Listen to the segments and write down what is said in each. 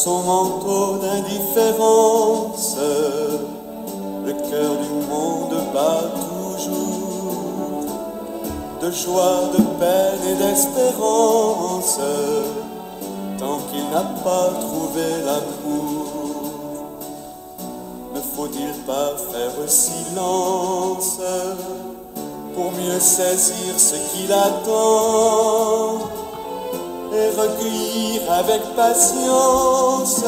son manteau d'indifférence, le cœur du monde bat toujours, de joie, de peine et d'espérance, tant qu'il n'a pas trouvé l'amour. Ne faut-il pas faire silence pour mieux saisir ce qu'il attend et recueillir avec patience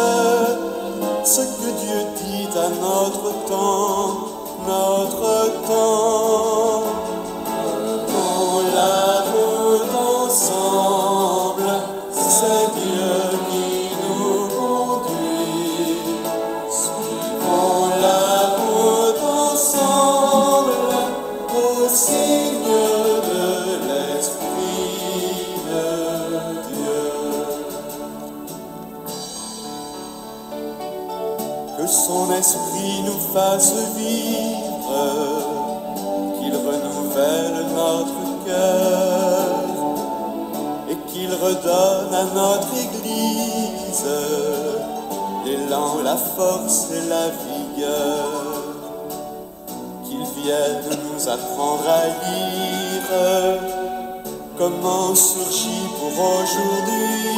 ce que Dieu dit à notre temps, notre temps. On la route ensemble, c'est Dieu qui nous conduit. Suivons la route ensemble au signe de l'Esprit de Dieu. Que son esprit nous fasse vivre, qu'il renouvelle notre cœur et qu'il redonne à notre Église l'élan, la force et la vigueur. Qu'il vienne nous apprendre à lire comment surgit pour aujourd'hui,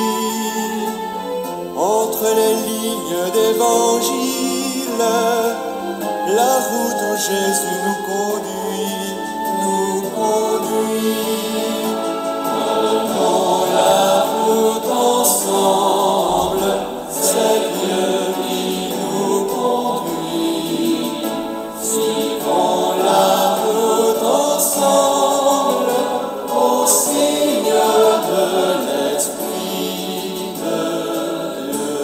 entre les lignes d'évangile, la route où Jésus nous conduit, nous conduit. Prenons la route ensemble, c'est Dieu qui nous conduit. Suivons la route ensemble au signe de l'Esprit de Dieu.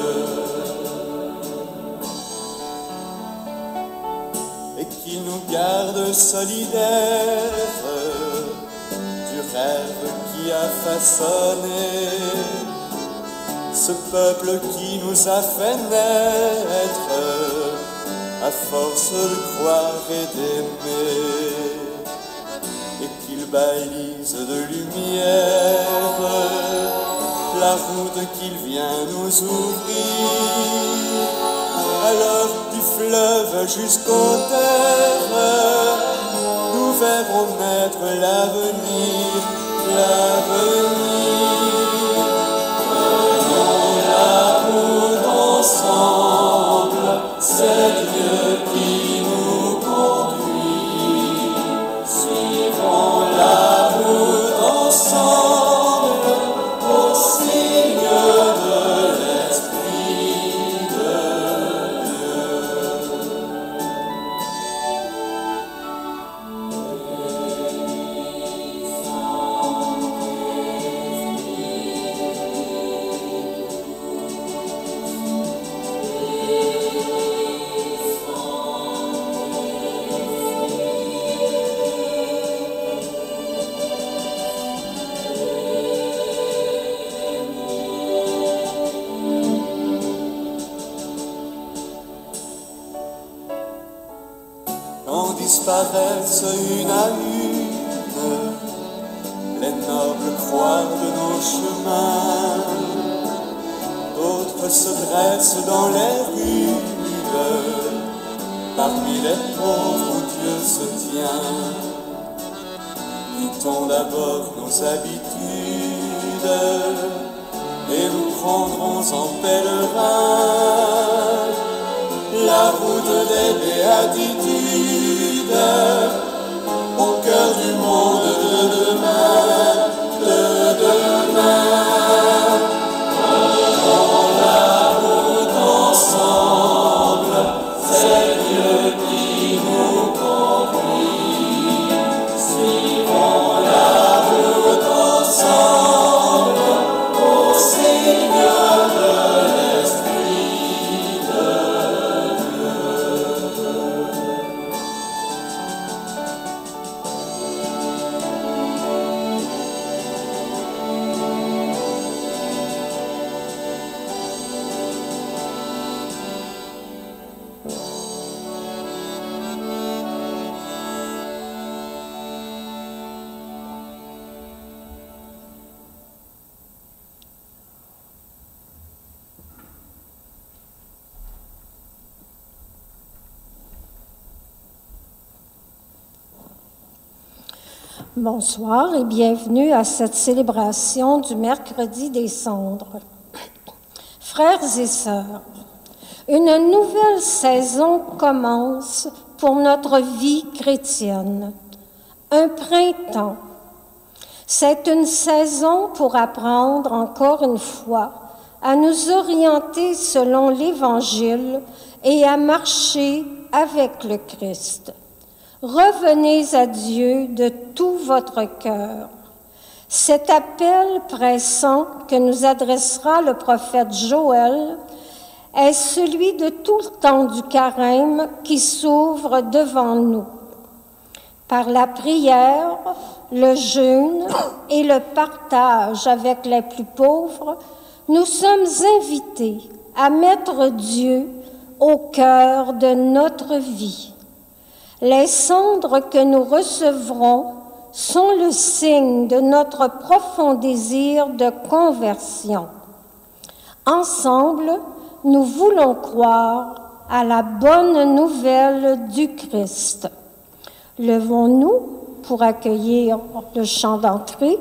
Et qu'il nous garde solidaires du rêve qui a façonné ce peuple qui nous a fait naître à force de croire et d'aimer, et qu'il balise de lumière la route qu'il vient nous ouvrir, alors du fleuve jusqu'aux terres nous verrons naître l'avenir, l'avenir. Prenons la route ensemble, c'est Dieu qui nous conduit. Suivons la route ensemble au signe de l'Esprit de Dieu. Quand disparaissent une à une les nobles croix de nos chemins, d'autres se dressent dans les rues, parmi les pauvres où Dieu se tient. Quittons d'abord nos habitudes et nous prendrons en pèlerin la route des béatitudes au cœur du monde de demain, de demain. Prenons la route ensemble, c'est Dieu qui nous conduit. Suivons la route ensemble au signe de l'Esprit de Dieu. Bonsoir et bienvenue à cette célébration du mercredi des cendres. Frères et sœurs, une nouvelle saison commence pour notre vie chrétienne. Un printemps. C'est une saison pour apprendre encore une fois à nous orienter selon l'Évangile et à marcher avec le Christ. Revenez à Dieu de tout votre cœur. Cet appel pressant que nous adressera le prophète Joël est celui de tout le temps du carême qui s'ouvre devant nous. Par la prière, le jeûne et le partage avec les plus pauvres, nous sommes invités à mettre Dieu au cœur de notre vie. Les cendres que nous recevrons sont le signe de notre profond désir de conversion. Ensemble, nous voulons croire à la bonne nouvelle du Christ. Levons-nous pour accueillir le chant d'entrée.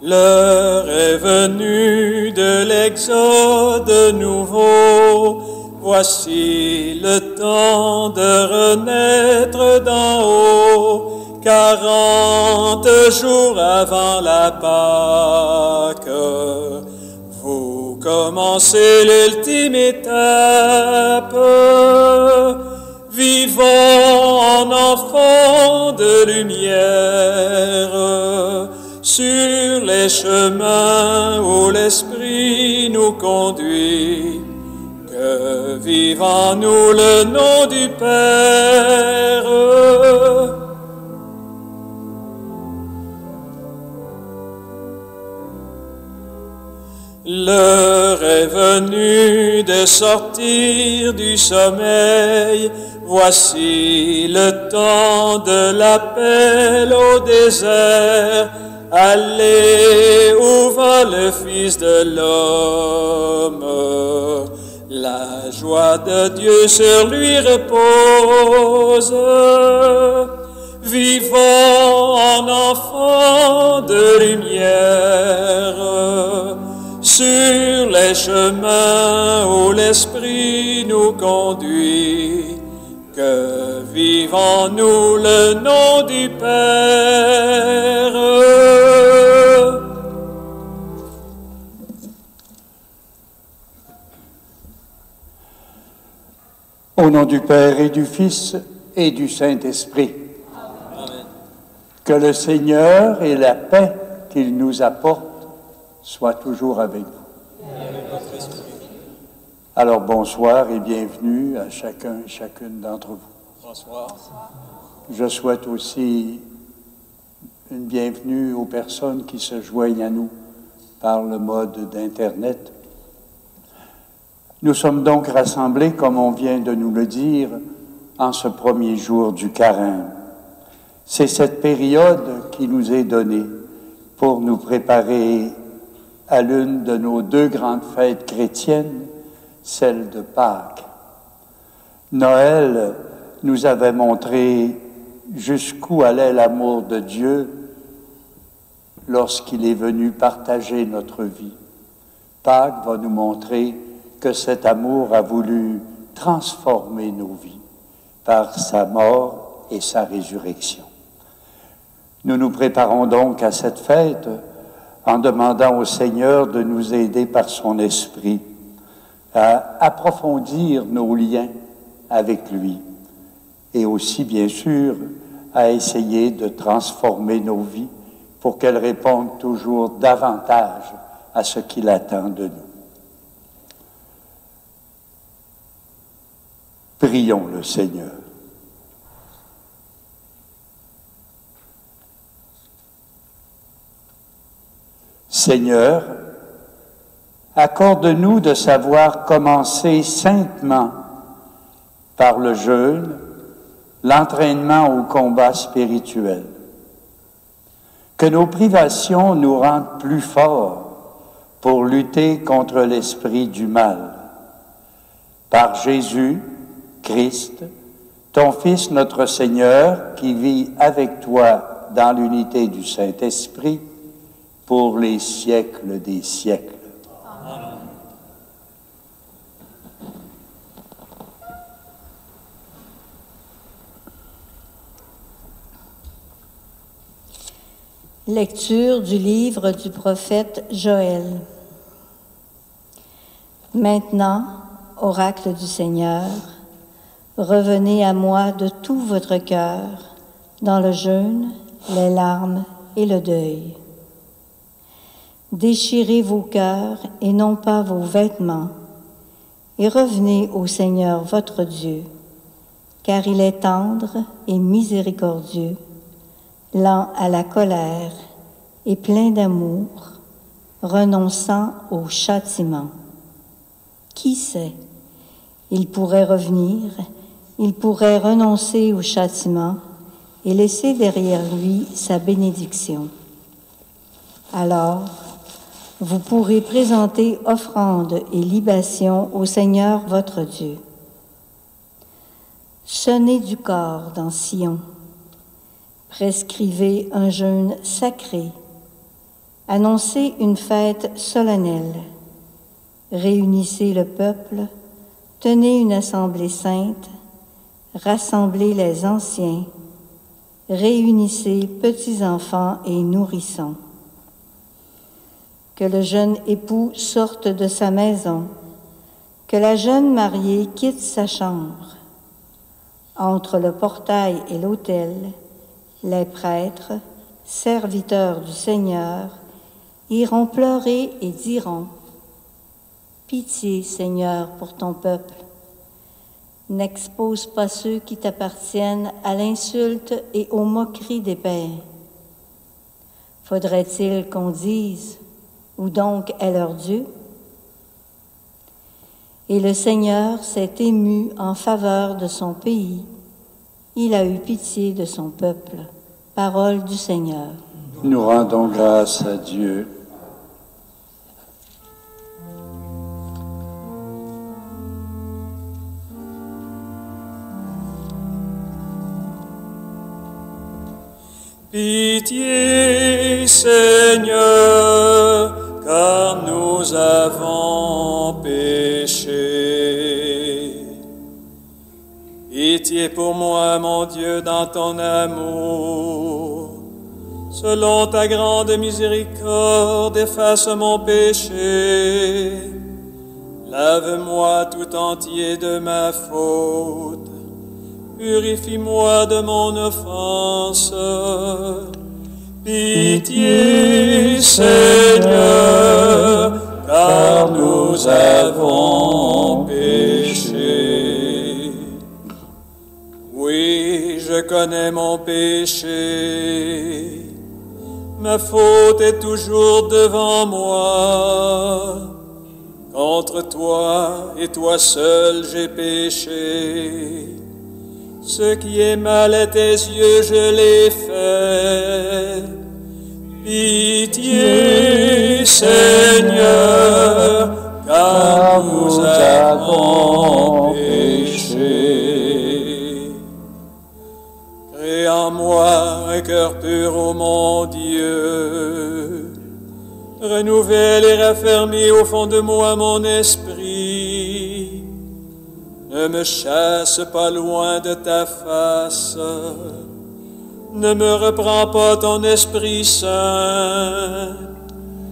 L'heure est venue de l'exode nouveau. Voici le temps de renaître d'en haut. 40 jours avant la Pâque, vous commencez l'ultime étape. Vivons en enfants de lumière, sur les chemins où l'Esprit nous conduit, que vive en nous le nom du Père. L'heure est venue de sortir du sommeil. Voici le temps de l'appel au désert. Allez où va le Fils de l'homme. La joie de Dieu sur lui repose. Vivons en enfants de lumière, sur les chemins où l'Esprit nous conduit. Que vive en nous le nom du Père. Au nom du Père et du Fils et du Saint-Esprit. Amen. Que le Seigneur et la paix qu'il nous apporte soient toujours avec vous. Et avec votre esprit. Alors bonsoir et bienvenue à chacun et chacune d'entre vous. Bonsoir. Je souhaite aussi une bienvenue aux personnes qui se joignent à nous par le mode d'Internet. Nous sommes donc rassemblés, comme on vient de nous le dire, en ce premier jour du carême. C'est cette période qui nous est donnée pour nous préparer à l'une de nos deux grandes fêtes chrétiennes, celle de Pâques. Noël nous avait montré jusqu'où allait l'amour de Dieu lorsqu'il est venu partager notre vie. Pâques va nous montrer que cet amour a voulu transformer nos vies par sa mort et sa résurrection. Nous nous préparons donc à cette fête en demandant au Seigneur de nous aider par son esprit à approfondir nos liens avec lui et aussi, bien sûr, à essayer de transformer nos vies pour qu'elles répondent toujours davantage à ce qu'il attend de nous. Prions le Seigneur. Seigneur, accorde-nous de savoir commencer saintement par le jeûne, l'entraînement au combat spirituel. Que nos privations nous rendent plus forts pour lutter contre l'esprit du mal. Par Jésus, Christ, ton Fils notre Seigneur, qui vit avec toi dans l'unité du Saint-Esprit, pour les siècles des siècles. Amen. Lecture du livre du prophète Joël. Maintenant, oracle du Seigneur, revenez à moi de tout votre cœur, dans le jeûne, les larmes et le deuil. Déchirez vos cœurs et non pas vos vêtements, et revenez au Seigneur votre Dieu, car il est tendre et miséricordieux, lent à la colère et plein d'amour, renonçant au châtiment. Qui sait? Il pourrait revenir, il pourrait renoncer au châtiment et laisser derrière lui sa bénédiction. Alors, vous pourrez présenter offrandes et libations au Seigneur votre Dieu. Sonnez du cor dans Sion. Prescrivez un jeûne sacré. Annoncez une fête solennelle. Réunissez le peuple. Tenez une assemblée sainte. Rassemblez les anciens. Réunissez petits-enfants et nourrissons. Que le jeune époux sorte de sa maison, que la jeune mariée quitte sa chambre. Entre le portail et l'autel, les prêtres, serviteurs du Seigneur, iront pleurer et diront: Pitié, Seigneur, pour ton peuple. N'expose pas ceux qui t'appartiennent à l'insulte et aux moqueries des pères. Faudrait-il qu'on dise: Où donc est leur Dieu? Et le Seigneur s'est ému en faveur de son pays. Il a eu pitié de son peuple. Parole du Seigneur. Nous rendons grâce à Dieu. Pitié, Seigneur, car nous avons péché. Pitié pour moi, mon Dieu, dans ton amour. Selon ta grande miséricorde, efface mon péché. Lave-moi tout entier de ma faute. Purifie-moi de mon offense. Pitié, Seigneur, car nous avons péché. Oui, je connais mon péché. Ma faute est toujours devant moi. Contre toi et toi seul j'ai péché. Ce qui est mal à tes yeux, je l'ai fait. Pitié, Seigneur, car nous avons péché. Crée en moi un cœur pur, ô mon Dieu. Renouvelle et raffermis au fond de moi mon esprit. Ne me chasse pas loin de ta face. Ne me reprends pas ton Esprit Saint.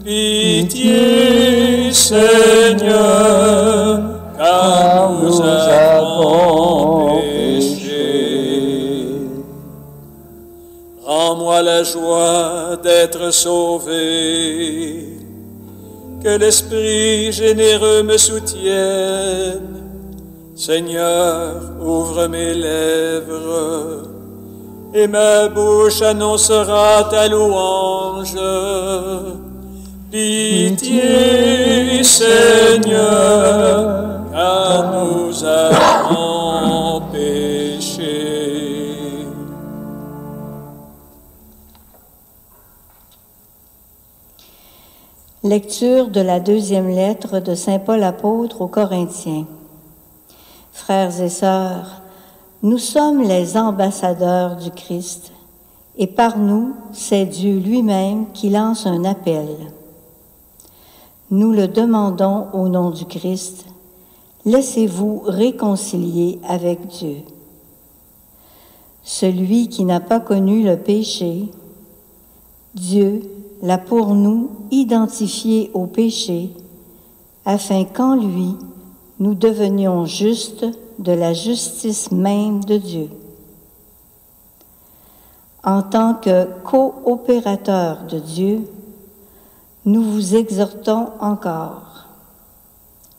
Pitié, Seigneur, car nous avons péché. Rends-moi la joie d'être sauvé. Que l'Esprit généreux me soutienne. Seigneur, ouvre mes lèvres, et ma bouche annoncera ta louange. Pitié, Seigneur, car nous avons péché. Lecture Lecture de la deuxième lettre de saint Paul apôtre aux Corinthiens. Frères et sœurs, nous sommes les ambassadeurs du Christ, et par nous, c'est Dieu lui-même qui lance un appel. Nous le demandons au nom du Christ, laissez-vous réconcilier avec Dieu. Celui qui n'a pas connu le péché, Dieu l'a pour nous identifié au péché, afin qu'en lui, nous devenions justes de la justice même de Dieu. En tant que coopérateurs de Dieu, nous vous exhortons encore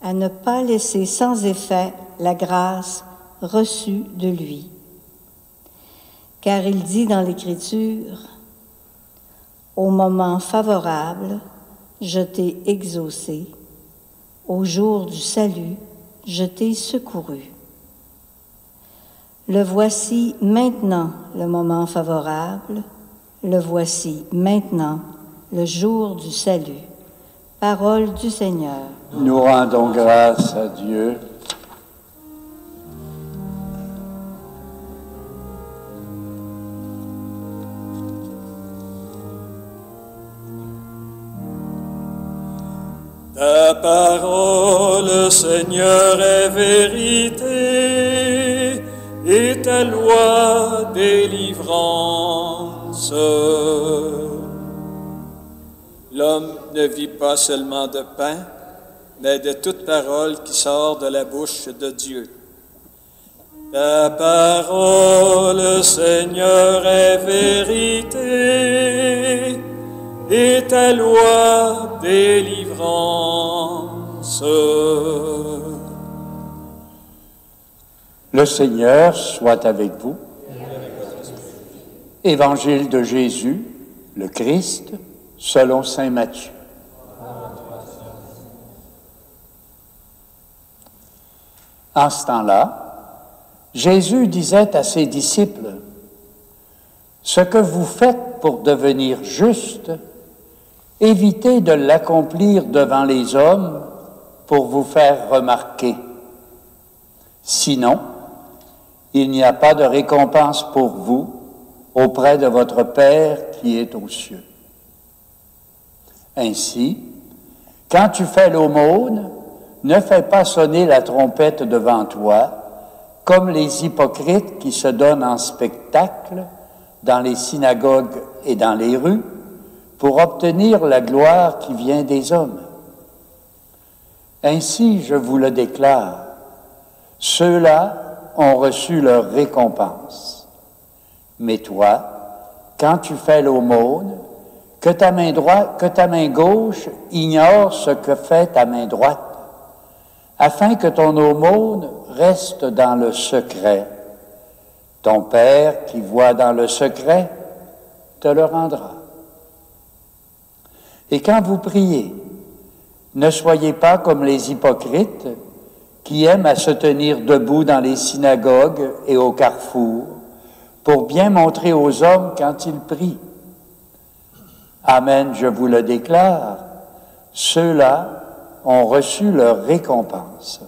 à ne pas laisser sans effet la grâce reçue de lui. Car il dit dans l'Écriture, « Au moment favorable, je t'ai exaucé, au jour du salut, je t'ai secouru. » Le voici maintenant le moment favorable, le voici maintenant le jour du salut. Parole du Seigneur. Nous rendons grâce à Dieu. Ta parole, Seigneur, est vérité, et ta loi délivrance. L'homme ne vit pas seulement de pain, mais de toute parole qui sort de la bouche de Dieu. Ta parole, Seigneur, est vérité, et ta loi délivrance. Le Seigneur soit avec vous. Évangile de Jésus, le Christ, selon saint Matthieu. En ce temps-là, Jésus disait à ses disciples, « Ce que vous faites pour devenir juste, évitez de l'accomplir devant les hommes pour vous faire remarquer. Sinon, il n'y a pas de récompense pour vous auprès de votre Père qui est aux cieux. Ainsi, quand tu fais l'aumône, ne fais pas sonner la trompette devant toi, comme les hypocrites qui se donnent en spectacle dans les synagogues et dans les rues, pour obtenir la gloire qui vient des hommes. Ainsi, je vous le déclare, ceux-là ont reçu leur récompense. Mais toi, quand tu fais l'aumône, que ta main gauche ignore ce que fait ta main droite, afin que ton aumône reste dans le secret. Ton Père qui voit dans le secret te le rendra. Et quand vous priez, ne soyez pas comme les hypocrites qui aiment à se tenir debout dans les synagogues et au carrefour pour bien montrer aux hommes quand ils prient. Amen, je vous le déclare, ceux-là ont reçu leur récompense.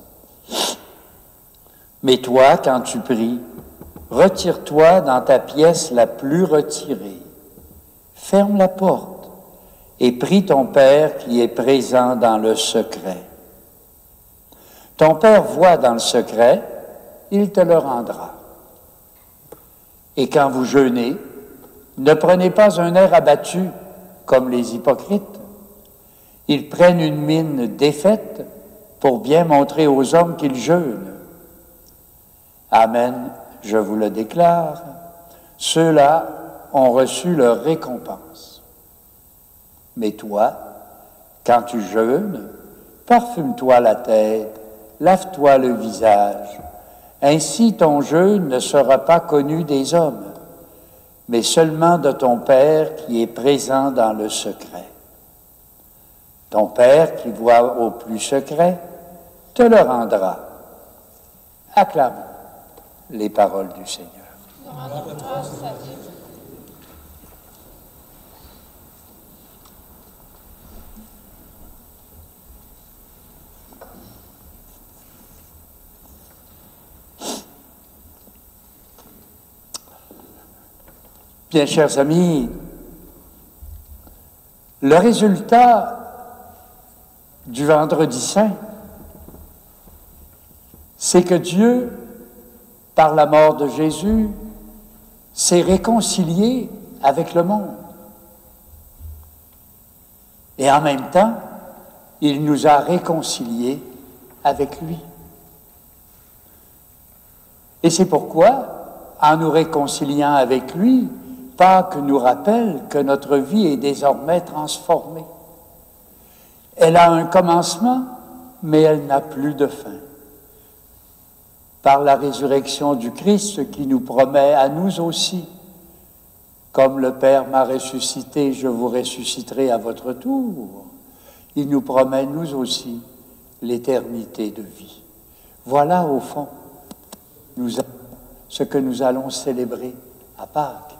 Mais toi, quand tu pries, retire-toi dans ta pièce la plus retirée. Ferme la porte et prie ton Père qui est présent dans le secret. Ton Père voit dans le secret, il te le rendra. Et quand vous jeûnez, ne prenez pas un air abattu comme les hypocrites. Ils prennent une mine défaite pour bien montrer aux hommes qu'ils jeûnent. Amen, je vous le déclare, ceux-là ont reçu leur récompense. Mais toi, quand tu jeûnes, parfume-toi la tête, lave-toi le visage. Ainsi ton jeûne ne sera pas connu des hommes, mais seulement de ton Père qui est présent dans le secret. Ton Père qui voit au plus secret te le rendra. Acclame les paroles du Seigneur. Bien, chers amis, le résultat du Vendredi Saint, c'est que Dieu, par la mort de Jésus, s'est réconcilié avec le monde. Et en même temps, il nous a réconciliés avec lui. Et c'est pourquoi, en nous réconciliant avec lui, Pâques nous rappelle que notre vie est désormais transformée. Elle a un commencement, mais elle n'a plus de fin. Par la résurrection du Christ qui nous promet à nous aussi, comme le Père m'a ressuscité, je vous ressusciterai à votre tour, il nous promet nous aussi l'éternité de vie. Voilà au fond ce que nous allons célébrer à Pâques.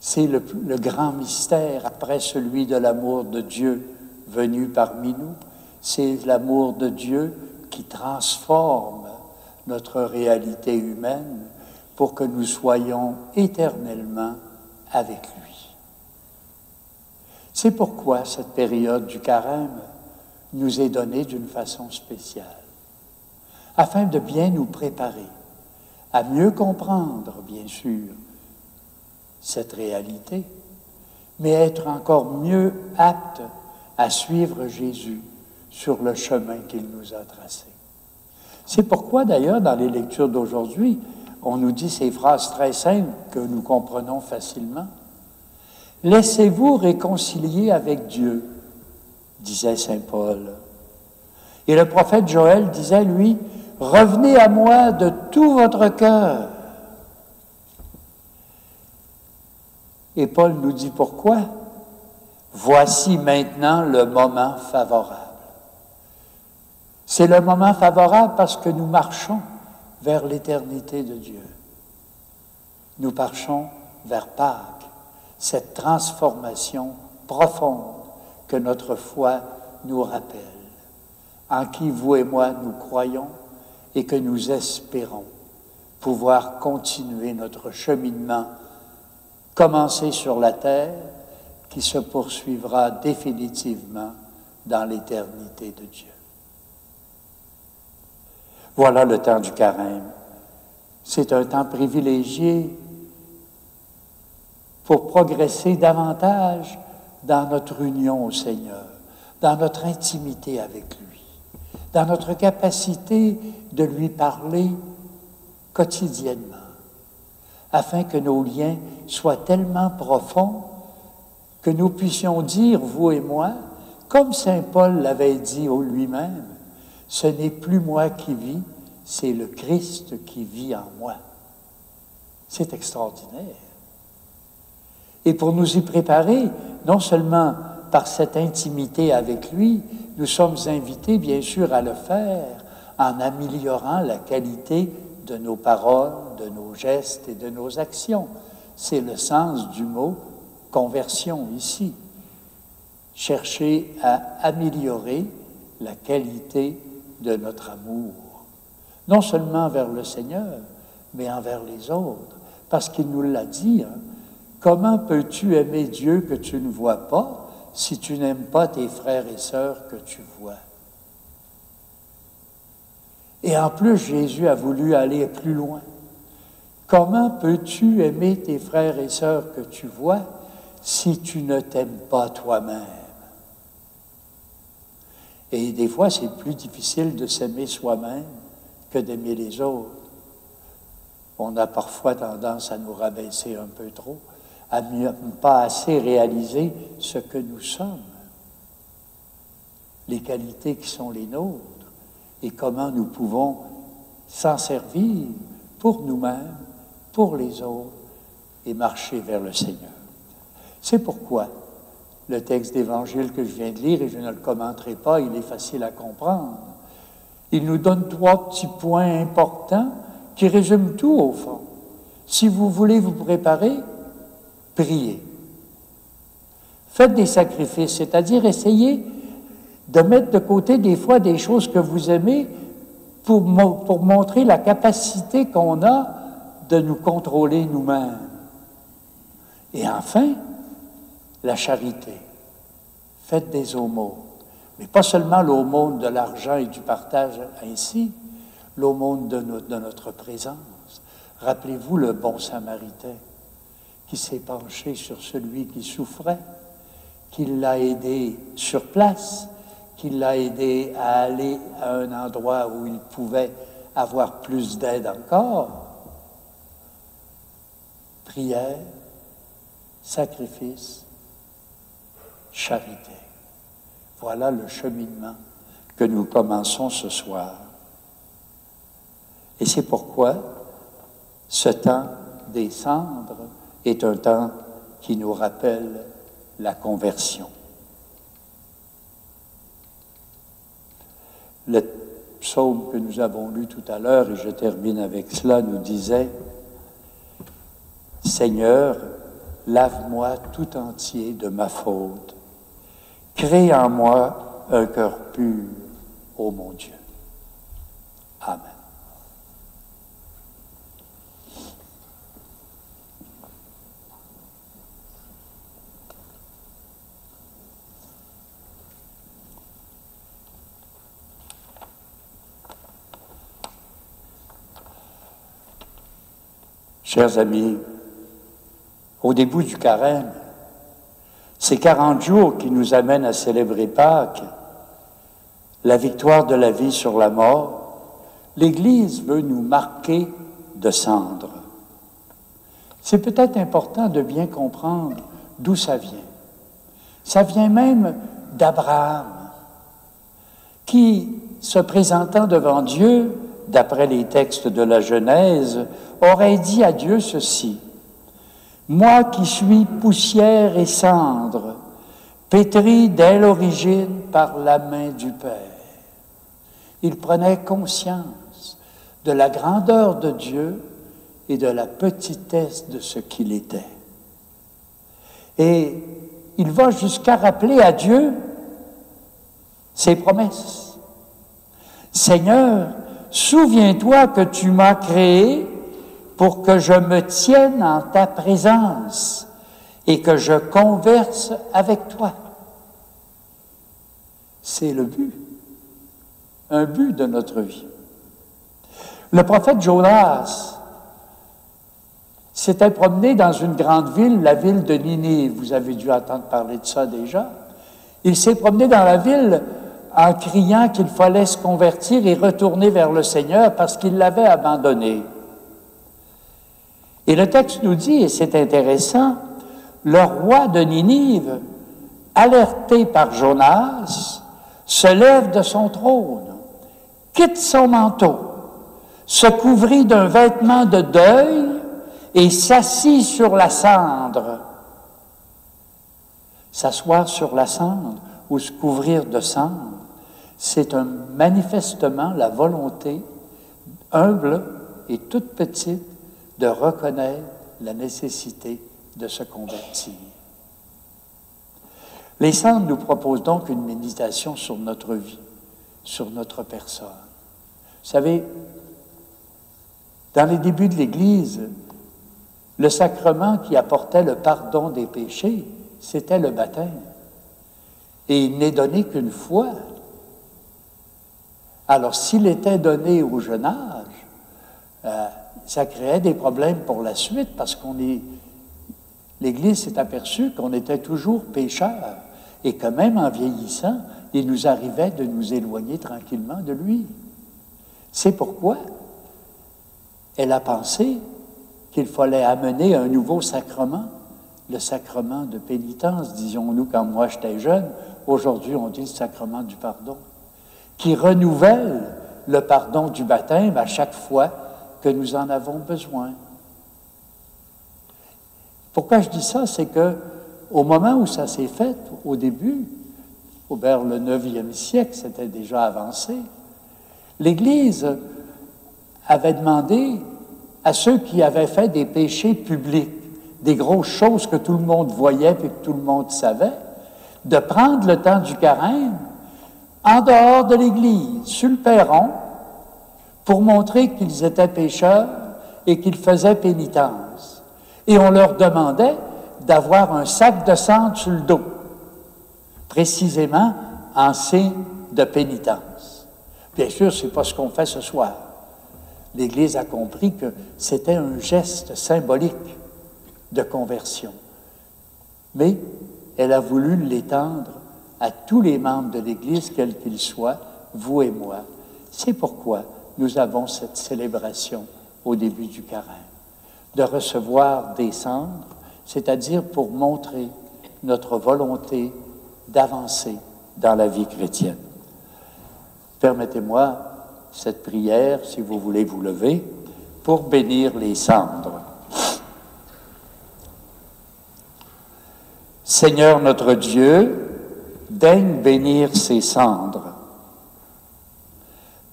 C'est le grand mystère après celui de l'amour de Dieu venu parmi nous. C'est l'amour de Dieu qui transforme notre réalité humaine pour que nous soyons éternellement avec lui. C'est pourquoi cette période du carême nous est donnée d'une façon spéciale, afin de bien nous préparer à mieux comprendre, bien sûr, cette réalité, mais être encore mieux apte à suivre Jésus sur le chemin qu'il nous a tracé. C'est pourquoi, d'ailleurs, dans les lectures d'aujourd'hui, on nous dit ces phrases très simples que nous comprenons facilement. « Laissez-vous réconcilier avec Dieu », disait saint Paul. Et le prophète Joël disait, lui, « Revenez à moi de tout votre cœur. » Et Paul nous dit pourquoi? Voici maintenant le moment favorable. C'est le moment favorable parce que nous marchons vers l'éternité de Dieu. Nous marchons vers Pâques, cette transformation profonde que notre foi nous rappelle, en qui vous et moi nous croyons et que nous espérons pouvoir continuer notre cheminement commencé sur la terre, qui se poursuivra définitivement dans l'éternité de Dieu. Voilà le temps du carême. C'est un temps privilégié pour progresser davantage dans notre union au Seigneur, dans notre intimité avec lui, dans notre capacité de lui parler quotidiennement, afin que nos liens soient tellement profonds que nous puissions dire, vous et moi, comme saint Paul l'avait dit lui-même, « Ce n'est plus moi qui vis, c'est le Christ qui vit en moi. » C'est extraordinaire. Et pour nous y préparer, non seulement par cette intimité avec lui, nous sommes invités, bien sûr, à le faire en améliorant la qualité de nos paroles, de nos gestes et de nos actions. C'est le sens du mot « conversion » ici. Chercher à améliorer la qualité de notre amour, non seulement envers le Seigneur, mais envers les autres, parce qu'il nous l'a dit, hein, comment peux-tu aimer Dieu que tu ne vois pas si tu n'aimes pas tes frères et sœurs que tu vois? Et en plus, Jésus a voulu aller plus loin. Comment peux-tu aimer tes frères et sœurs que tu vois si tu ne t'aimes pas toi-même? Et des fois, c'est plus difficile de s'aimer soi-même que d'aimer les autres. On a parfois tendance à nous rabaisser un peu trop, à ne pas assez réaliser ce que nous sommes, les qualités qui sont les nôtres, et comment nous pouvons s'en servir pour nous-mêmes, pour les autres, et marcher vers le Seigneur. C'est pourquoi le texte d'Évangile que je viens de lire, et je ne le commenterai pas, il est facile à comprendre. Il nous donne 3 petits points importants qui résument tout au fond. Si vous voulez vous préparer, priez. Faites des sacrifices, c'est-à-dire essayez de mettre de côté des fois des choses que vous aimez pour montrer la capacité qu'on a de nous contrôler nous-mêmes. Et enfin, la charité. Faites des aumônes. Mais pas seulement l'aumône de l'argent et du partage ainsi, l'aumône de notre présence. Rappelez-vous le bon Samaritain qui s'est penché sur celui qui souffrait, qui l'a aidé sur place, qui l'a aidé à aller à un endroit où il pouvait avoir plus d'aide encore. Prière, sacrifice, charité. Voilà le cheminement que nous commençons ce soir. Et c'est pourquoi ce temps des cendres est un temps qui nous rappelle la conversion. Le psaume que nous avons lu tout à l'heure, et je termine avec cela, nous disait « Seigneur, lave-moi tout entier de ma faute. Crée en moi un cœur pur, ô mon Dieu. » Amen. Chers amis, au début du carême, ces 40 jours qui nous amènent à célébrer Pâques, la victoire de la vie sur la mort, l'Église veut nous marquer de cendres. C'est peut-être important de bien comprendre d'où ça vient. Ça vient même d'Abraham, qui, se présentant devant Dieu, d'après les textes de la Genèse, aurait dit à Dieu ceci: « Moi qui suis poussière et cendre, pétri dès l'origine par la main du Père. » Il prenait conscience de la grandeur de Dieu et de la petitesse de ce qu'il était. Et il va jusqu'à rappeler à Dieu ses promesses. « Seigneur, souviens-toi que tu m'as créé pour que je me tienne en ta présence et que je converse avec toi. » C'est le but, un but de notre vie. Le prophète Jonas s'était promené dans une grande ville, la ville de Ninive. Vous avez dû entendre parler de ça déjà. Il s'est promené dans la ville en criant qu'il fallait se convertir et retourner vers le Seigneur parce qu'il l'avait abandonné. Et le texte nous dit, et c'est intéressant, le roi de Ninive, alerté par Jonas, se lève de son trône, quitte son manteau, se couvrit d'un vêtement de deuil et s'assit sur la cendre. S'asseoir sur la cendre ou se couvrir de cendre, c'est manifestement la volonté humble et toute petite de reconnaître la nécessité de se convertir. Les cendres nous proposent donc une méditation sur notre vie, sur notre personne. Vous savez, dans les débuts de l'Église, le sacrement qui apportait le pardon des péchés, c'était le baptême. Et il n'est donné qu'une fois. Alors, s'il était donné au jeune âge, ça créait des problèmes pour la suite parce l'Église s'est aperçue qu'on était toujours pécheurs et que même en vieillissant, il nous arrivait de nous éloigner tranquillement de lui. C'est pourquoi elle a pensé qu'il fallait amener un nouveau sacrement, le sacrement de pénitence, disions-nous quand moi j'étais jeune. Aujourd'hui, on dit le sacrement du pardon, qui renouvelle le pardon du baptême à chaque fois que nous en avons besoin. Pourquoi je dis ça? C'est que au moment où ça s'est fait, au début, vers le 9e siècle, c'était déjà avancé, l'Église avait demandé à ceux qui avaient fait des péchés publics, des grosses choses que tout le monde voyait et que tout le monde savait, de prendre le temps du carême en dehors de l'Église, sur le perron, pour montrer qu'ils étaient pécheurs et qu'ils faisaient pénitence. Et on leur demandait d'avoir un sac de cendre sur le dos, précisément en signe de pénitence. Bien sûr, ce n'est pas ce qu'on fait ce soir. L'Église a compris que c'était un geste symbolique de conversion. Mais elle a voulu l'étendre à tous les membres de l'Église, quels qu'ils soient, vous et moi. C'est pourquoi nous avons cette célébration au début du carême, de recevoir des cendres, c'est-à-dire pour montrer notre volonté d'avancer dans la vie chrétienne. Permettez-moi cette prière, si vous voulez vous lever, pour bénir les cendres. Seigneur notre Dieu, daigne bénir ces cendres.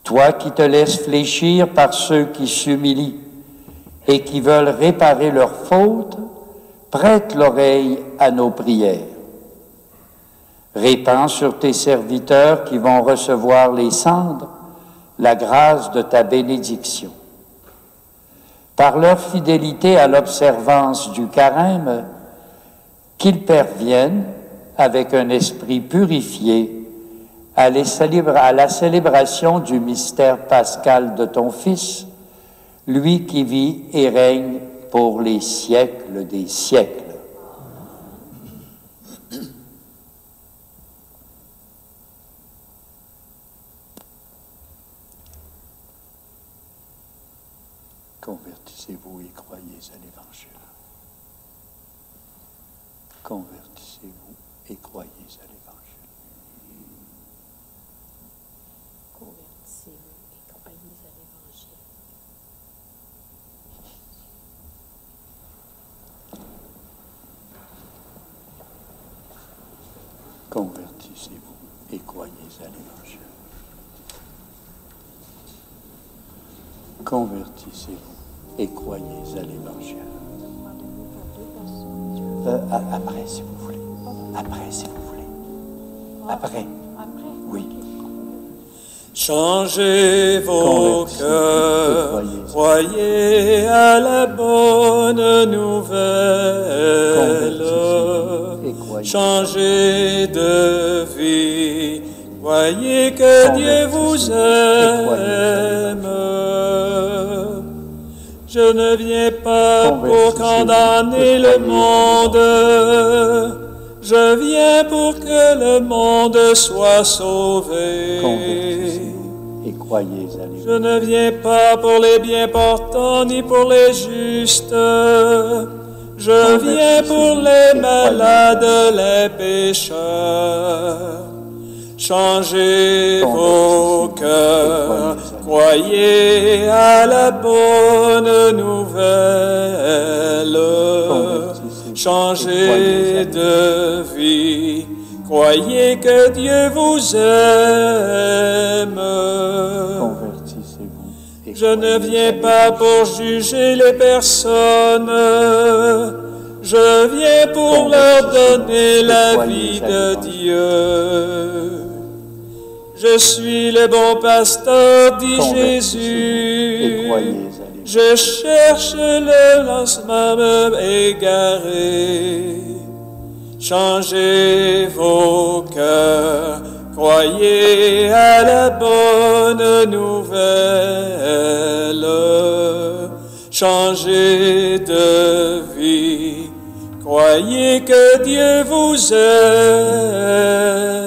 Toi qui te laisses fléchir par ceux qui s'humilient et qui veulent réparer leurs fautes, prête l'oreille à nos prières. Répands sur tes serviteurs qui vont recevoir les cendres la grâce de ta bénédiction. Par leur fidélité à l'observance du carême, qu'ils parviennent, avec un esprit purifié, à la célébration du mystère pascal de ton Fils, lui qui vit et règne pour les siècles des siècles. Convertissez-vous et croyez à l'Évangile. Convertissez-vous et croyez à l'Évangile. Convertissez-vous et croyez à l'Évangile. Convertissez-vous et croyez à l'Évangile. Convertissez-vous et croyez à l'Évangile. Après, si vous voulez. Après, si vous voulez. Après. Oui. Changez vos cœurs, croyez à la bonne nouvelle. Changez de vie, croyez que Dieu vous aime. Je ne viens pas pour condamner le monde, je viens pour que le monde soit sauvé. Et croyez à l'Évangile. Je ne viens pas pour les bien portants ni pour les justes, je viens pour les malades, les pécheurs. Changez vos cœurs, croyez à la bonne nouvelle. Changez de vie, croyez que Dieu vous aime. Je ne viens pas pour juger les personnes, je viens pour leur donner la vie de Dieu. Je suis le bon pasteur, dit Jésus. Je cherche le lancement égaré. Changez vos cœurs, croyez à la bonne nouvelle. Changez de vie, croyez que Dieu vous aime.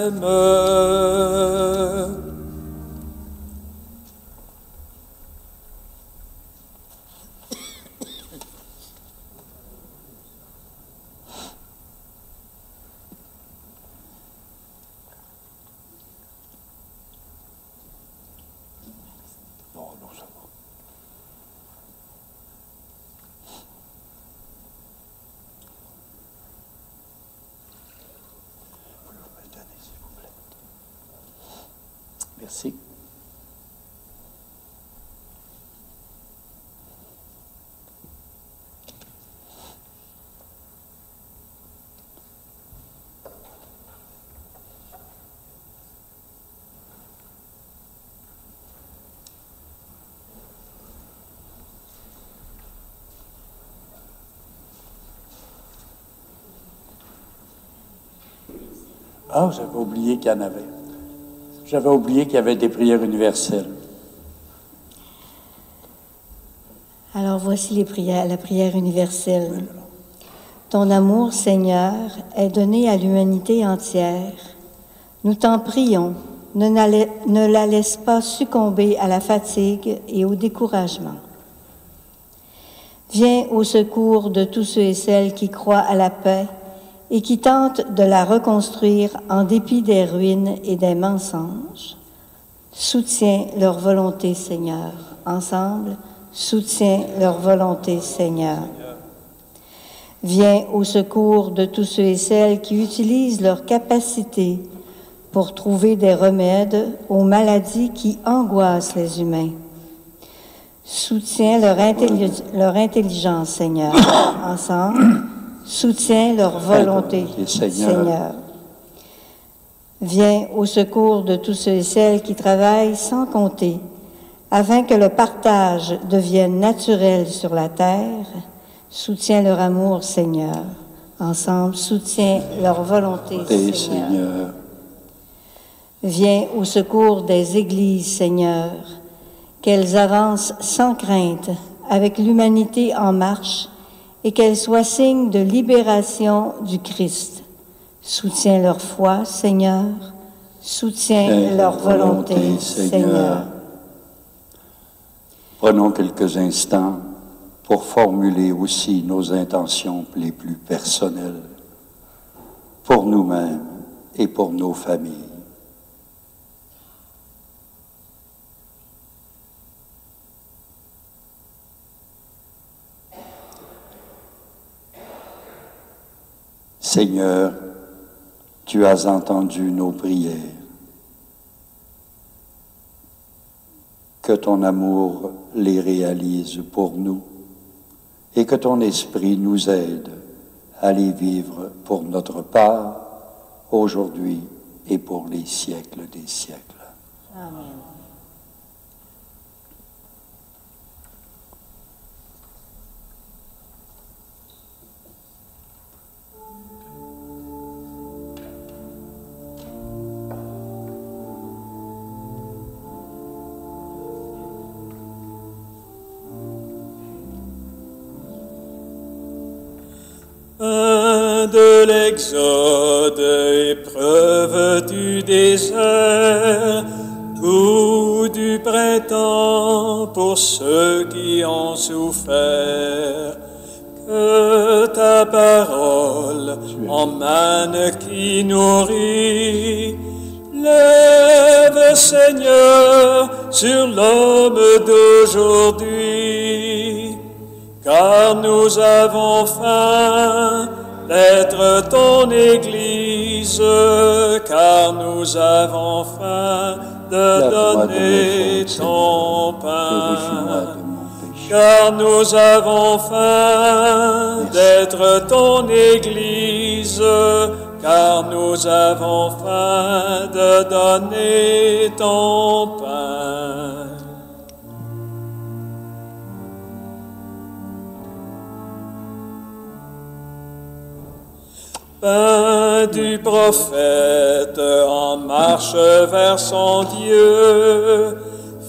Merci. Ah, j'avais oublié qu'il y en avait. J'avais oublié qu'il y avait des prières universelles. Alors voici les prières, la prière universelle. Ton amour, Seigneur, est donné à l'humanité entière. Nous t'en prions, ne la laisse pas succomber à la fatigue et au découragement. Viens au secours de tous ceux et celles qui croient à la paix et qui tentent de la reconstruire en dépit des ruines et des mensonges. Soutiens leur volonté, Seigneur. Ensemble, soutiens leur volonté, Seigneur. Viens au secours de tous ceux et celles qui utilisent leur capacité pour trouver des remèdes aux maladies qui angoissent les humains. Soutiens leur intelligence, Seigneur. Ensemble, soutiens leur volonté, Seigneur. Viens au secours de tous ceux et celles qui travaillent sans compter, afin que le partage devienne naturel sur la terre. Soutiens leur amour, Seigneur. Ensemble, soutiens leur volonté, Seigneur. Viens au secours des églises, Seigneur, qu'elles avancent sans crainte, avec l'humanité en marche, et qu'elles soient signes de libération du Christ. Soutiens leur foi, Seigneur. Soutiens leur volonté, Seigneur. Prenons quelques instants pour formuler aussi nos intentions les plus personnelles, pour nous-mêmes et pour nos familles. Seigneur, tu as entendu nos prières. Que ton amour les réalise pour nous et que ton esprit nous aide à les vivre pour notre part, aujourd'hui et pour les siècles des siècles. Amen. De l'exode, épreuve du désert, ou du printemps pour ceux qui ont souffert. Que ta parole en manne qui nourrit. Lève, Seigneur, sur l'homme d'aujourd'hui, car nous avons faim d'être ton Église, car nous avons faim de donner ton pain. Car nous avons faim d'être ton Église, car nous avons faim de donner ton pain. Pain du prophète en marche vers son Dieu,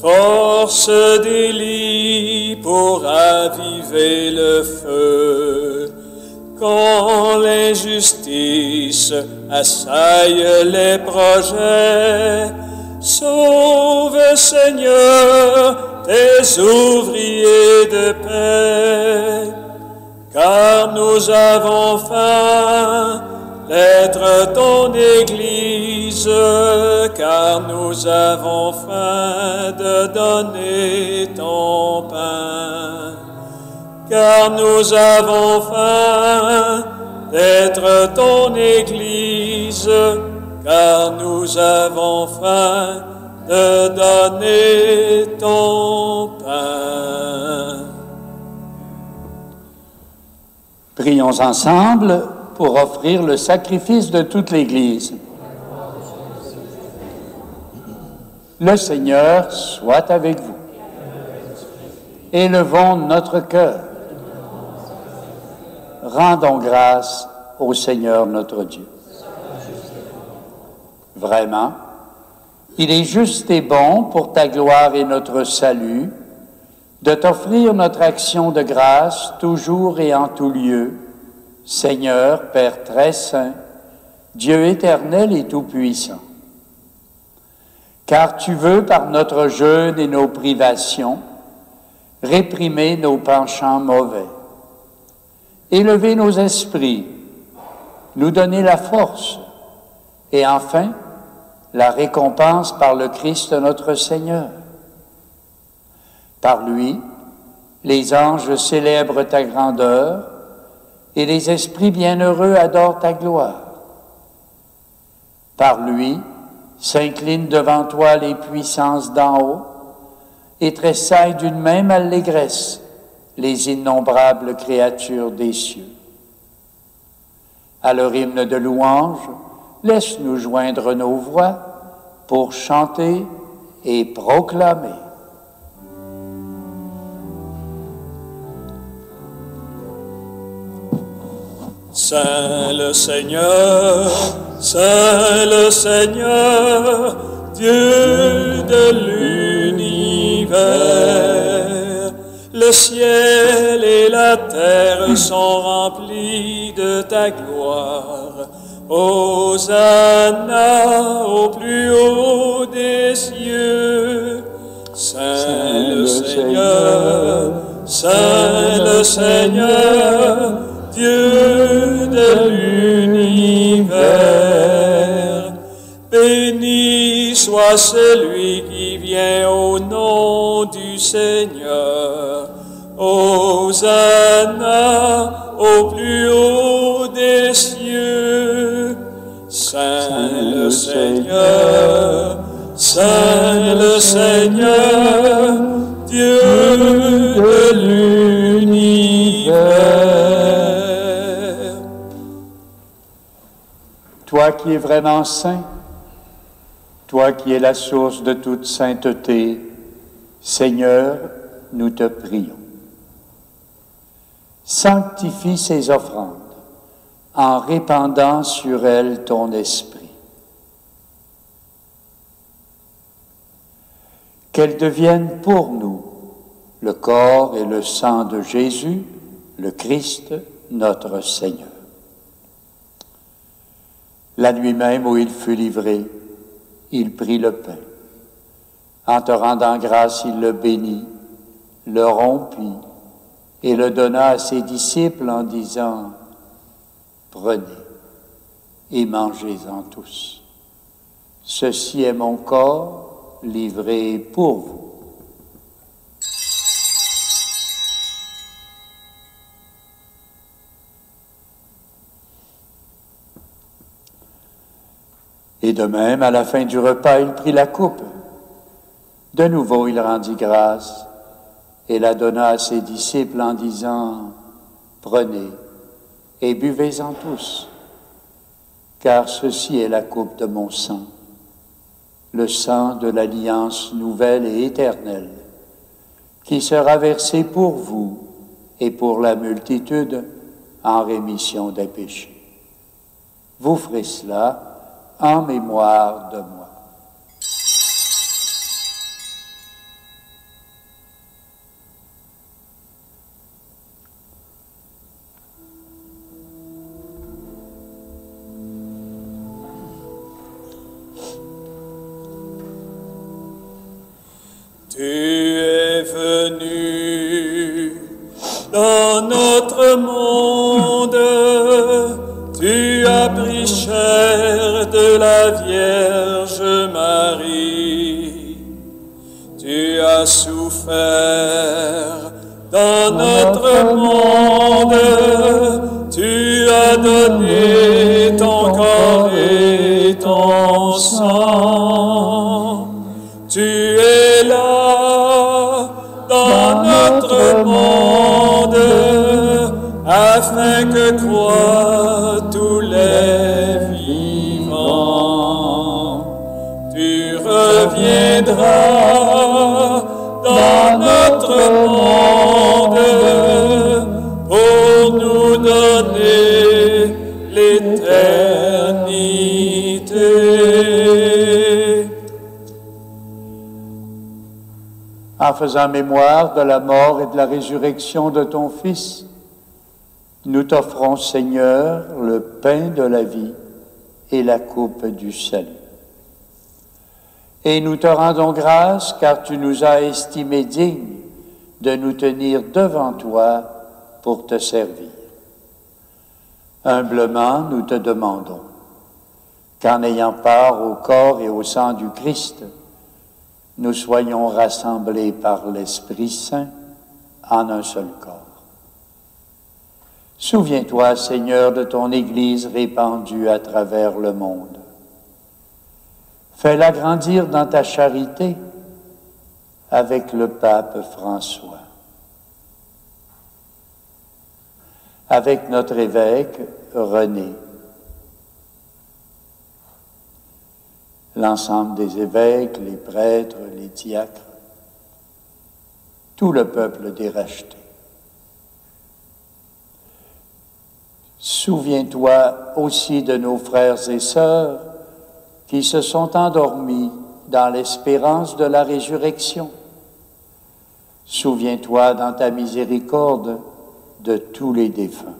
force d'Élie pour raviver le feu. Quand l'injustice assaille les projets, sauve, Seigneur, tes ouvriers de paix. Car nous avons faim d'être ton Église, car nous avons faim de donner ton pain. Car nous avons faim d'être ton Église, car nous avons faim de donner ton pain. Prions ensemble pour offrir le sacrifice de toute l'Église. Le Seigneur soit avec vous. Élevons notre cœur. Rendons grâce au Seigneur notre Dieu. Vraiment, il est juste et bon pour ta gloire et notre salut de t'offrir notre action de grâce toujours et en tout lieu, Seigneur, Père très saint, Dieu éternel et tout-puissant. Car tu veux, par notre jeûne et nos privations, réprimer nos penchants mauvais, élever nos esprits, nous donner la force et enfin la récompense par le Christ notre Seigneur. Par lui, les anges célèbrent ta grandeur et les esprits bienheureux adorent ta gloire. Par lui, s'inclinent devant toi les puissances d'en haut et tressaillent d'une même allégresse les innombrables créatures des cieux. À leur hymne de louange, laisse-nous joindre nos voix pour chanter et proclamer. Saint le Seigneur, Dieu de l'univers, le ciel et la terre sont remplis de ta gloire. Hosanna au plus haut des cieux. Saint le Seigneur, Dieu de l'univers, béni soit celui qui vient au nom du Seigneur. Hosanna au plus haut des cieux. Saint le Seigneur, Dieu de l'univers. Toi qui es vraiment saint, toi qui es la source de toute sainteté, Seigneur, nous te prions. Sanctifie ces offrandes en répandant sur elles ton esprit. Qu'elles deviennent pour nous le corps et le sang de Jésus, le Christ, notre Seigneur. La nuit même où il fut livré, il prit le pain. En te rendant grâce, il le bénit, le rompit et le donna à ses disciples en disant « Prenez et mangez-en tous. Ceci est mon corps livré pour vous. » Et de même, à la fin du repas, il prit la coupe. De nouveau, il rendit grâce et la donna à ses disciples en disant « Prenez et buvez-en tous, car ceci est la coupe de mon sang, le sang de l'alliance nouvelle et éternelle, qui sera versé pour vous et pour la multitude en rémission des péchés. Vous ferez cela en mémoire de moi. » Tu es venu dans notre monde, tu as pris chair de la Vierge Marie, tu as souffert dans notre monde, tu as donné ton corps et ton sang, tu es là dans notre monde, afin que croient tous les vivants. Tu reviendras dans notre monde pour nous donner l'éternité. en faisant mémoire de la mort et de la résurrection de ton Fils, nous t'offrons, Seigneur, le pain de la vie et la coupe du salut. Et nous te rendons grâce car tu nous as estimés dignes de nous tenir devant toi pour te servir. Humblement, nous te demandons qu'en ayant part au corps et au sang du Christ, nous soyons rassemblés par l'Esprit Saint en un seul corps. Souviens-toi, Seigneur, de ton Église répandue à travers le monde. Fais-la grandir dans ta charité avec le pape François, avec notre évêque René, l'ensemble des évêques, les prêtres, les diacres, tout le peuple des rachetés. Souviens-toi aussi de nos frères et sœurs qui se sont endormis dans l'espérance de la résurrection. Souviens-toi dans ta miséricorde de tous les défunts.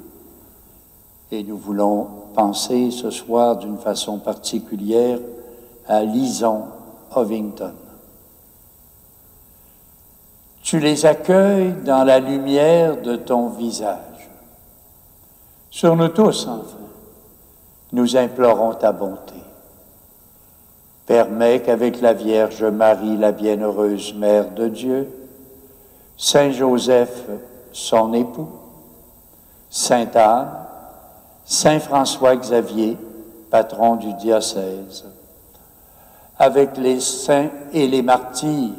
Et nous voulons penser ce soir d'une façon particulière à Lison Ovington. Tu les accueilles dans la lumière de ton visage. Sur nous tous, enfin, nous implorons ta bonté. Permets qu'avec la Vierge Marie, la bienheureuse Mère de Dieu, Saint Joseph, son époux, Sainte Anne, Saint François Xavier, patron du diocèse, avec les saints et les martyrs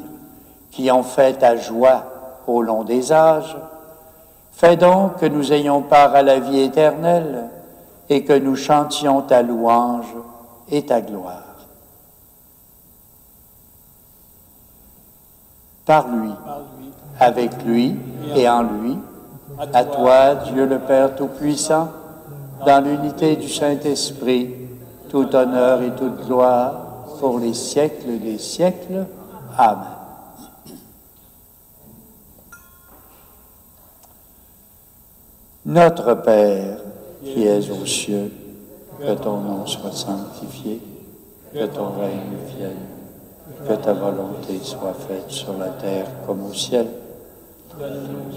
qui ont fait ta joie au long des âges, fais donc que nous ayons part à la vie éternelle et que nous chantions ta louange et ta gloire. Par lui, avec lui et en lui, à toi, Dieu le Père Tout-Puissant, dans l'unité du Saint-Esprit, tout honneur et toute gloire pour les siècles des siècles. Amen. Notre Père, qui es aux cieux, que ton nom soit sanctifié, que ton règne vienne, que ta volonté soit faite sur la terre comme au ciel.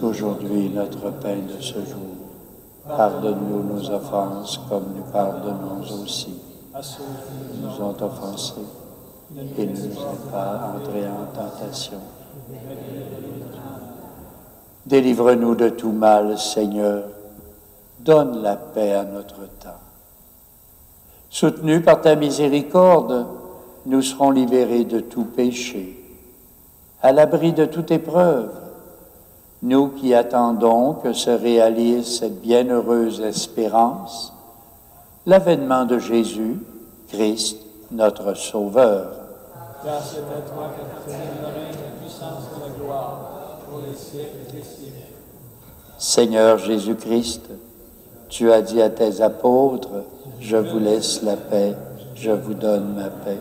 Aujourd'hui notre pain de ce jour. Pardonne-nous nos offenses comme nous pardonnons aussi à ceux qui nous ont offensés. Et ne nous aide pas à entrer en tentation. Délivre-nous de tout mal, Seigneur. Donne la paix à notre temps. Soutenus par ta miséricorde, nous serons libérés de tout péché, à l'abri de toute épreuve, nous qui attendons que se réalise cette bienheureuse espérance, l'avènement de Jésus, Christ, notre Sauveur. Car c'est à toi qu'appartiennent le règne, la puissance et la gloire, pour les siècles des siècles. Seigneur Jésus-Christ, tu as dit à tes apôtres, « Je vous laisse la paix, je vous donne ma paix. »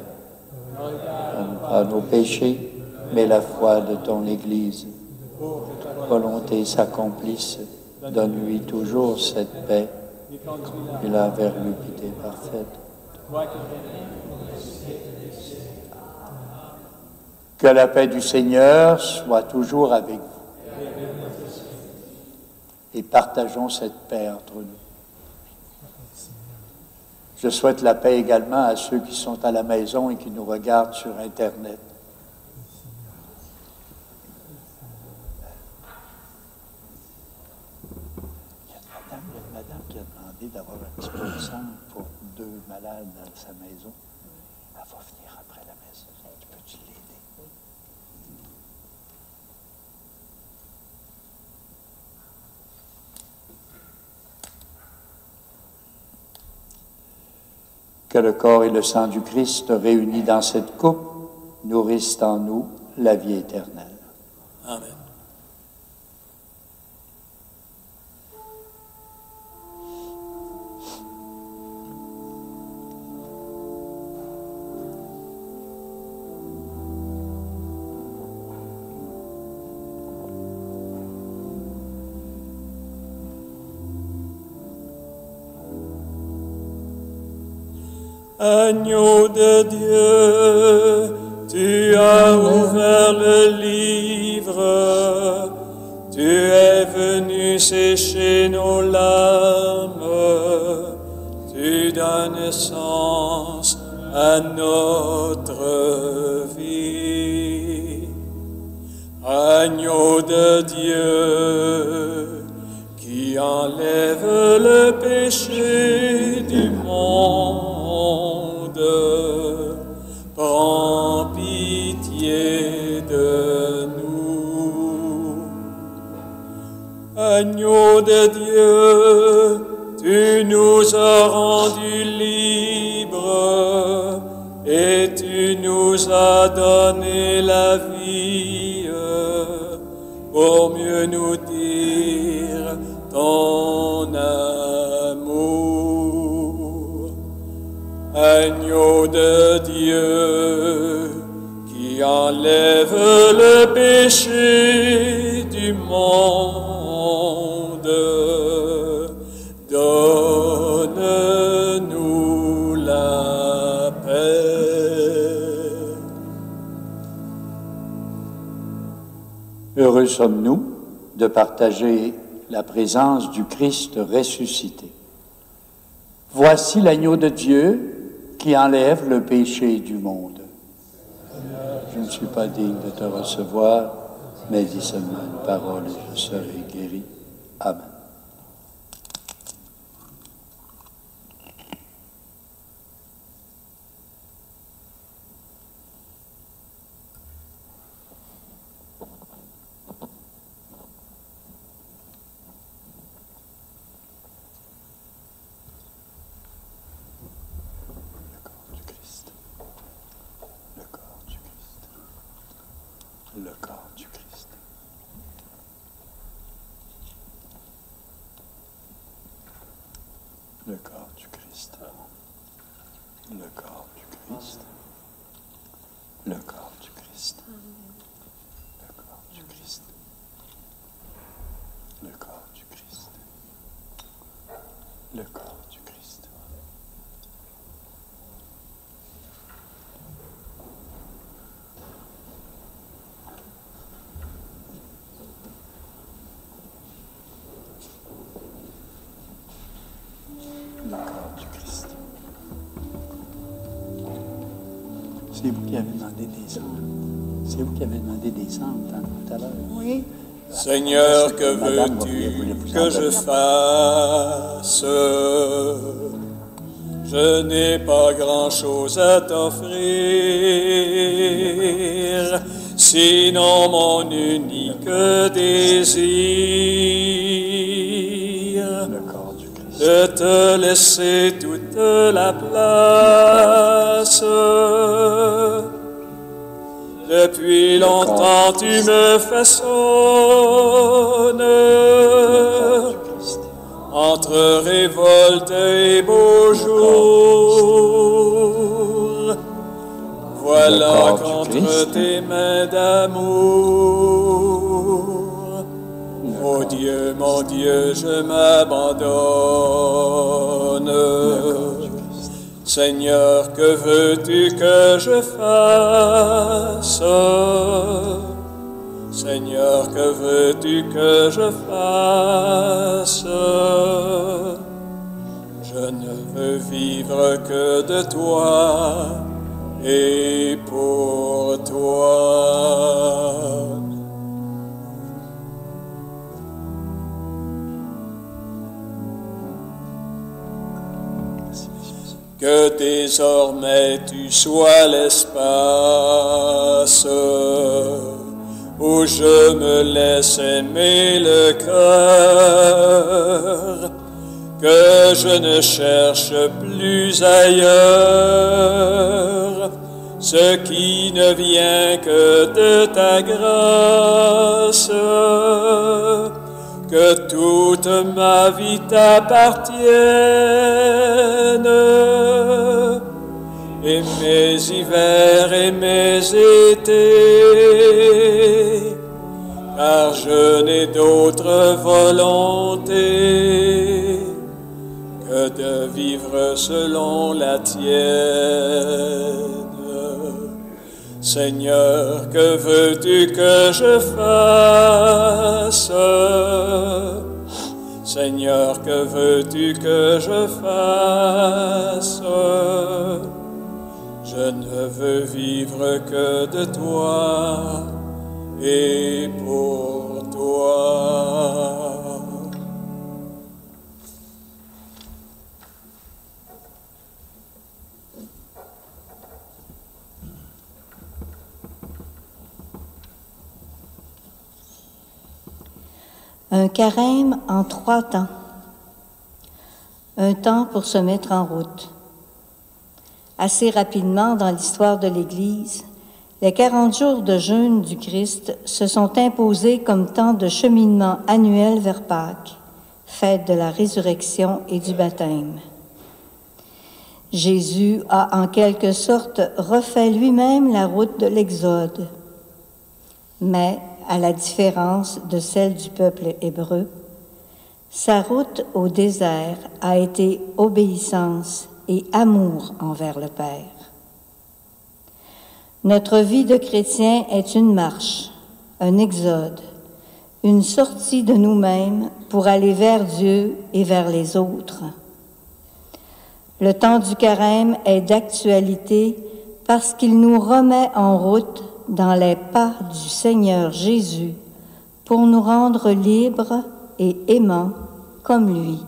Donne pas nos péchés, mais la foi de ton Église. Volonté s'accomplisse, donne-lui toujours cette paix, et la vers l'unité parfaite. Que la paix du Seigneur soit toujours avec vous. Et partageons cette paix entre nous. Je souhaite la paix également à ceux qui sont à la maison et qui nous regardent sur Internet. Il y a une madame qui a demandé d'avoir un petit peu de sang pour 2 malades dans sa maison. Elle va venir après la messe. Peux-tu l'aider? Que le corps et le sang du Christ réunis dans cette coupe nourrissent en nous la vie éternelle. Amen. Agneau de Dieu, tu as ouvert le livre, tu es venu sécher nos larmes, tu donnes sens à notre vie. Agneau de Dieu, qui enlève le péché du monde, prends pitié de nous. Agneau de Dieu, tu nous as rendus libres et tu nous as donné la vie pour mieux nous dire ton amour. Agneau de Dieu, qui enlève le péché du monde, donne-nous la paix. Heureux sommes-nous de partager la présence du Christ ressuscité. Voici l'agneau de Dieu qui enlève le péché du monde. Je ne suis pas digne de te recevoir, mais dis seulement une parole et je serai guéri. Amen. Le corps du Christ. Le corps du Christ. Le corps du Christ. Le corps du Christ. Le corps du Christ. Le corps du Christ. Le corps du Christ. Le corps du Christ. C'est vous qui avez demandé des cendres. C'est vous qui avez demandé des cendres tout à l'heure. Oui. Seigneur, que veux-tu que je fasse? Je n'ai pas grand-chose à t'offrir, sinon mon unique désir Le corps du Christ. de te laisser toute la place. Depuis longtemps tu me façonnes, entre révolte et beau jour. Voilà qu'entre tes mains d'amour, ô Dieu, mon Dieu, je m'abandonne. Seigneur, que veux-tu que je fasse? Seigneur, que veux-tu que je fasse? Je ne veux vivre que de toi et pour toi. Que désormais tu sois l'espace où je me laisse aimer le cœur, que je ne cherche plus ailleurs ce qui ne vient que de ta grâce, que toute ma vie t'appartienne, et mes hivers et mes étés, car je n'ai d'autre volonté que de vivre selon la tienne. Seigneur, que veux-tu que je fasse? Seigneur, que veux-tu que je fasse? Je ne veux vivre que de toi et pour toi. Un carême en 3 temps. Un temps pour se mettre en route. Assez rapidement dans l'histoire de l'Église, les 40 jours de jeûne du Christ se sont imposés comme temps de cheminement annuel vers Pâques, fête de la résurrection et du baptême. Jésus a en quelque sorte refait lui-même la route de l'Exode, mais à la différence de celle du peuple hébreu, sa route au désert a été obéissance et amour envers le Père. Notre vie de chrétien est une marche, un exode, une sortie de nous-mêmes pour aller vers Dieu et vers les autres. Le temps du carême est d'actualité parce qu'il nous remet en route dans les pas du Seigneur Jésus pour nous rendre libres et aimants comme lui.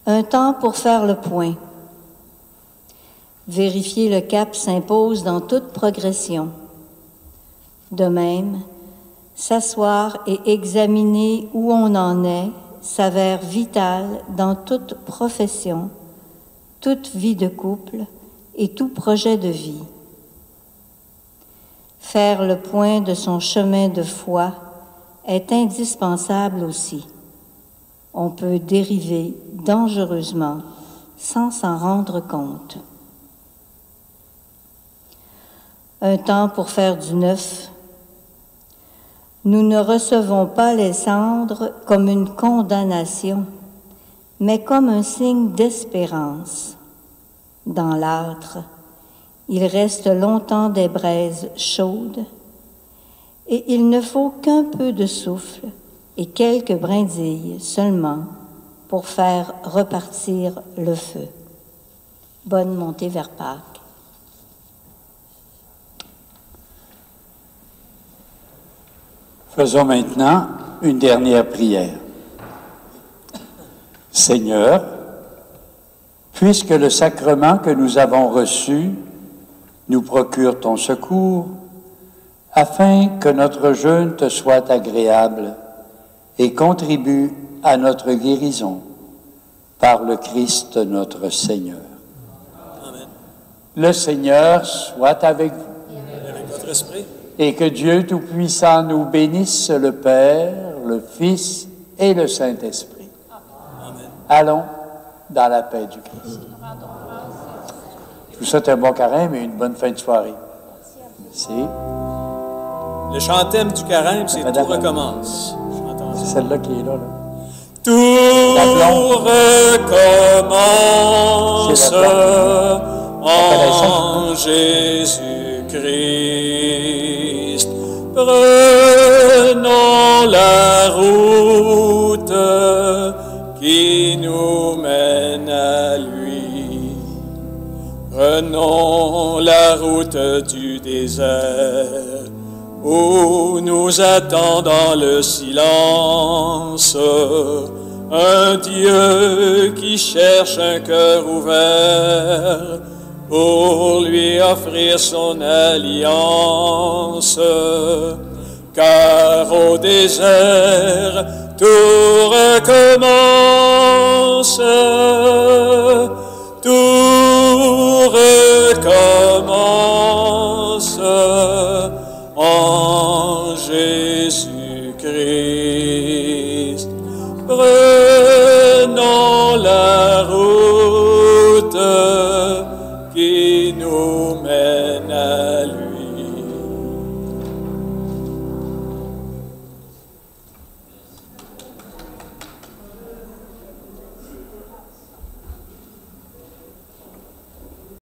Un temps pour faire le point. Vérifier le cap s'impose dans toute progression. De même, s'asseoir et examiner où on en est s'avère vital dans toute profession, toute vie de couple et tout projet de vie. Faire le point de son chemin de foi est indispensable aussi. On peut dériver dangereusement sans s'en rendre compte. Un temps pour faire du neuf. Nous ne recevons pas les cendres comme une condamnation, mais comme un signe d'espérance. Dans l'âtre, il reste longtemps des braises chaudes et il ne faut qu'un peu de souffle et quelques brindilles seulement pour faire repartir le feu. Bonne montée vers Pâques. Faisons maintenant une dernière prière. Seigneur, puisque le sacrement que nous avons reçu nous procure ton secours, afin que notre jeûne te soit agréable et contribue à notre guérison, par le Christ notre Seigneur. Amen. Le Seigneur soit avec vous. Et avec votre esprit. Et que Dieu Tout-Puissant nous bénisse, le Père, le Fils et le Saint-Esprit. Amen. Allons dans la paix du Christ. Je vous souhaite un bon carême et une bonne fin de soirée. Merci. Le chantème du carême, c'est Madame. Tout recommence. Chantons C'est ça. celle-là qui est là. Tout La blonde. recommence C'est la en Jésus-Christ. Prenons la route qui nous mène à lui. Prenons la route du désert où nous attend dans le silence un Dieu qui cherche un cœur ouvert pour lui offrir son alliance. Car au désert, tout recommence, tout recommence en Jésus-Christ. Prenons la route qui nous mène à lui.